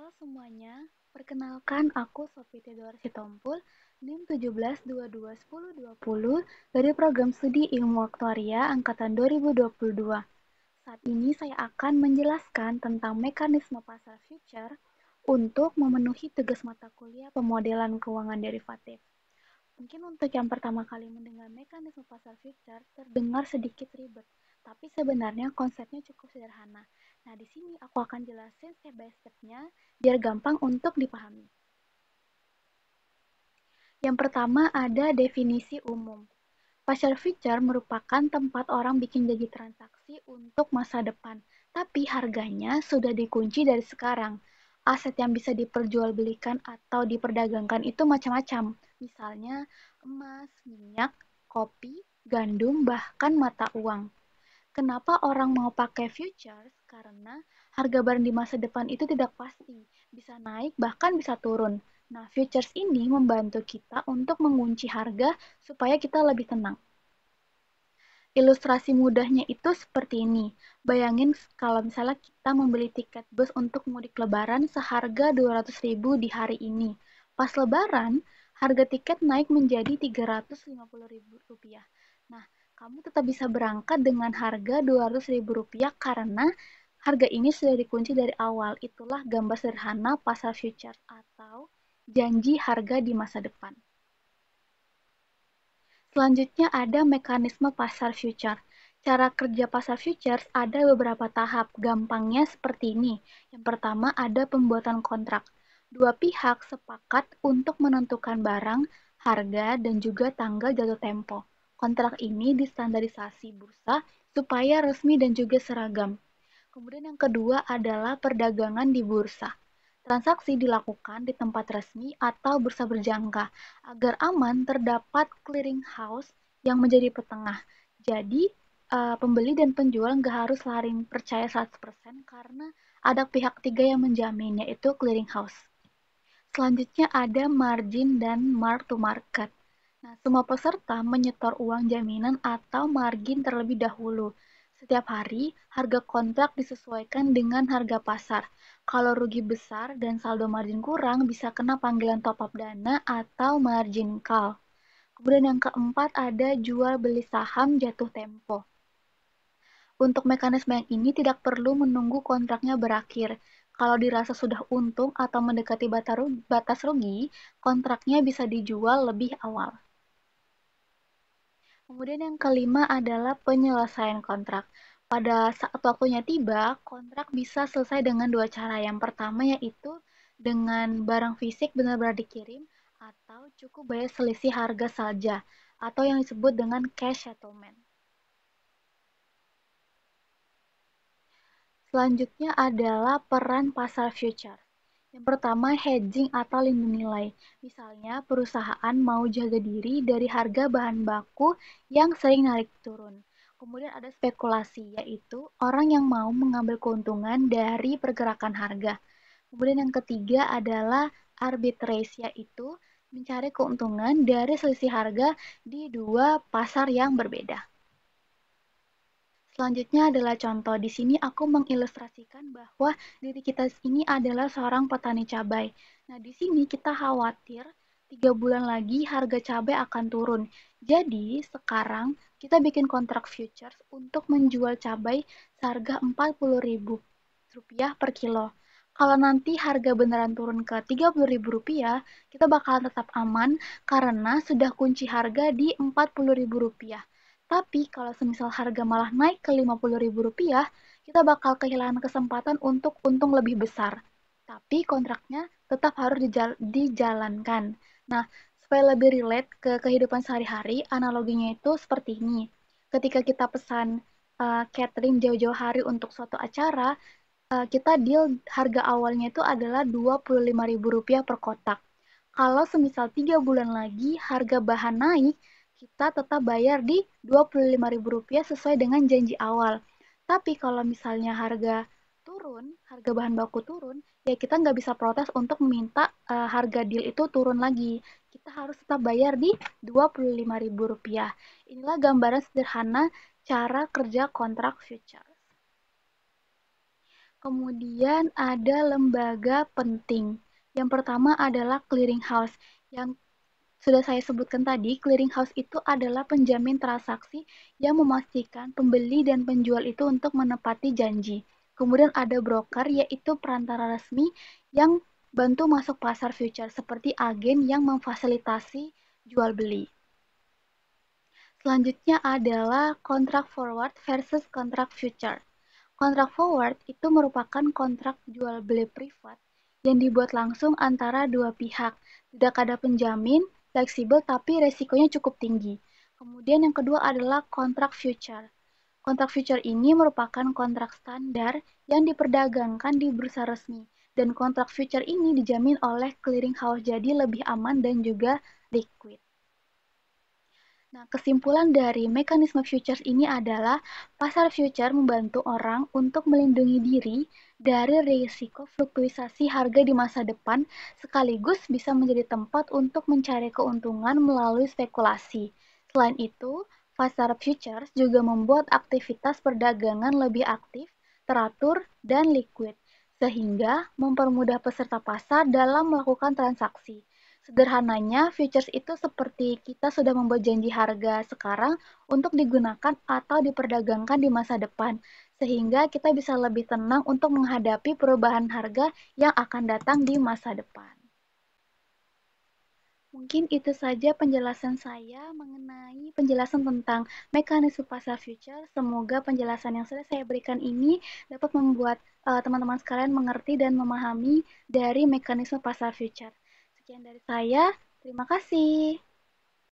Halo semuanya, perkenalkan aku Sofi Theodora Sitompul, NIM 17221020 dari Program Studi Ilmu Aktuaria Angkatan 2022. Saat ini saya akan menjelaskan tentang mekanisme pasar future untuk memenuhi tugas mata kuliah pemodelan keuangan derivatif. Mungkin untuk yang pertama kali mendengar mekanisme pasar future terdengar sedikit ribet, tapi sebenarnya konsepnya cukup sederhana. Nah, di sini aku akan jelasin step by step-nya biar gampang untuk dipahami. Yang pertama ada definisi umum. Pasar future merupakan tempat orang bikin janji transaksi untuk masa depan, tapi harganya sudah dikunci dari sekarang. Aset yang bisa diperjualbelikan atau diperdagangkan itu macam-macam, misalnya emas, minyak, kopi, gandum, bahkan mata uang. Kenapa orang mau pakai futures? Karena harga barang di masa depan itu tidak pasti, bisa naik bahkan bisa turun. Nah, futures ini membantu kita untuk mengunci harga supaya kita lebih tenang. Ilustrasi mudahnya itu seperti ini. Bayangin kalau misalnya kita membeli tiket bus untuk mudik lebaran seharga 200.000 di hari ini. Pas lebaran, harga tiket naik menjadi 350.000 rupiah. Nah, kamu tetap bisa berangkat dengan harga 200.000 rupiah karena harga ini sudah dikunci dari awal. Itulah gambar sederhana pasar futures atau janji harga di masa depan. Selanjutnya ada mekanisme pasar future. Cara kerja pasar futures ada beberapa tahap. Gampangnya seperti ini. Yang pertama ada pembuatan kontrak. Dua pihak sepakat untuk menentukan barang, harga, dan juga tanggal jatuh tempo. Kontrak ini distandarisasi bursa supaya resmi dan juga seragam. Kemudian yang kedua adalah perdagangan di bursa. Transaksi dilakukan di tempat resmi atau bursa berjangka. Agar aman, terdapat clearing house yang menjadi petengah. Jadi, pembeli dan penjual nggak harus saling percaya 100% karena ada pihak ketiga yang menjamin, yaitu clearing house. Selanjutnya ada margin dan mark to market. Nah, semua peserta menyetor uang jaminan atau margin terlebih dahulu. Setiap hari, harga kontrak disesuaikan dengan harga pasar. Kalau rugi besar dan saldo margin kurang, bisa kena panggilan top up dana atau margin call. Kemudian yang keempat ada jual beli saham jatuh tempo. Untuk mekanisme yang ini tidak perlu menunggu kontraknya berakhir. Kalau dirasa sudah untung atau mendekati batas rugi, kontraknya bisa dijual lebih awal. Kemudian yang kelima adalah penyelesaian kontrak. Pada saat waktunya tiba, kontrak bisa selesai dengan dua cara. Yang pertama yaitu dengan barang fisik benar-benar dikirim atau cukup bayar selisih harga saja atau yang disebut dengan cash settlement. Selanjutnya adalah peran pasar future. Yang pertama, hedging atau lindung nilai. Misalnya, perusahaan mau jaga diri dari harga bahan baku yang sering naik turun. Kemudian ada spekulasi, yaitu orang yang mau mengambil keuntungan dari pergerakan harga. Kemudian yang ketiga adalah arbitrage, yaitu mencari keuntungan dari selisih harga di dua pasar yang berbeda. Selanjutnya adalah contoh. Di sini aku mengilustrasikan bahwa diri kita ini adalah seorang petani cabai. Nah, di sini kita khawatir 3 bulan lagi harga cabai akan turun. Jadi, sekarang kita bikin kontrak futures untuk menjual cabai seharga 40.000 rupiah per kilo. Kalau nanti harga beneran turun ke 30.000 rupiah, kita bakalan tetap aman karena sudah kunci harga di 40.000 rupiah. Tapi kalau semisal harga malah naik ke 50.000 rupiah, kita bakal kehilangan kesempatan untuk untung lebih besar. Tapi kontraknya tetap harus dijalankan. Nah, supaya lebih relate ke kehidupan sehari-hari, analoginya itu seperti ini. Ketika kita pesan catering jauh-jauh hari untuk suatu acara, kita deal harga awalnya itu adalah Rp25.000 per kotak. Kalau semisal 3 bulan lagi harga bahan naik, kita tetap bayar di Rp25.000 sesuai dengan janji awal. Tapi kalau misalnya harga turun, harga bahan baku turun, ya kita nggak bisa protes untuk meminta harga deal itu turun lagi. Kita harus tetap bayar di Rp25.000. Inilah gambaran sederhana cara kerja kontrak future. Kemudian ada lembaga penting. Yang pertama adalah clearinghouse. Yang sudah saya sebutkan tadi, clearinghouse itu adalah penjamin transaksi yang memastikan pembeli dan penjual itu untuk menepati janji. Kemudian ada broker, yaitu perantara resmi yang bantu masuk pasar future, seperti agen yang memfasilitasi jual beli. Selanjutnya adalah kontrak forward versus kontrak future. Kontrak forward itu merupakan kontrak jual beli privat yang dibuat langsung antara dua pihak. Tidak ada penjamin, fleksibel tapi resikonya cukup tinggi. Kemudian yang kedua adalah kontrak future. Kontrak future ini merupakan kontrak standar yang diperdagangkan di bursa resmi. Dan kontrak future ini dijamin oleh clearinghouse, jadi lebih aman dan juga liquid. Nah, kesimpulan dari mekanisme futures ini adalah pasar future membantu orang untuk melindungi diri dari risiko fluktuasi harga di masa depan, sekaligus bisa menjadi tempat untuk mencari keuntungan melalui spekulasi. Selain itu, pasar futures juga membuat aktivitas perdagangan lebih aktif, teratur, dan liquid, sehingga mempermudah peserta pasar dalam melakukan transaksi. Sederhananya, futures itu seperti kita sudah membuat janji harga sekarang untuk digunakan atau diperdagangkan di masa depan, sehingga kita bisa lebih tenang untuk menghadapi perubahan harga yang akan datang di masa depan. Mungkin itu saja penjelasan saya mengenai penjelasan tentang mekanisme pasar future. Semoga penjelasan yang sudah saya berikan ini dapat membuat teman-teman sekalian mengerti dan memahami dari mekanisme pasar future. Sekian dari saya, terima kasih.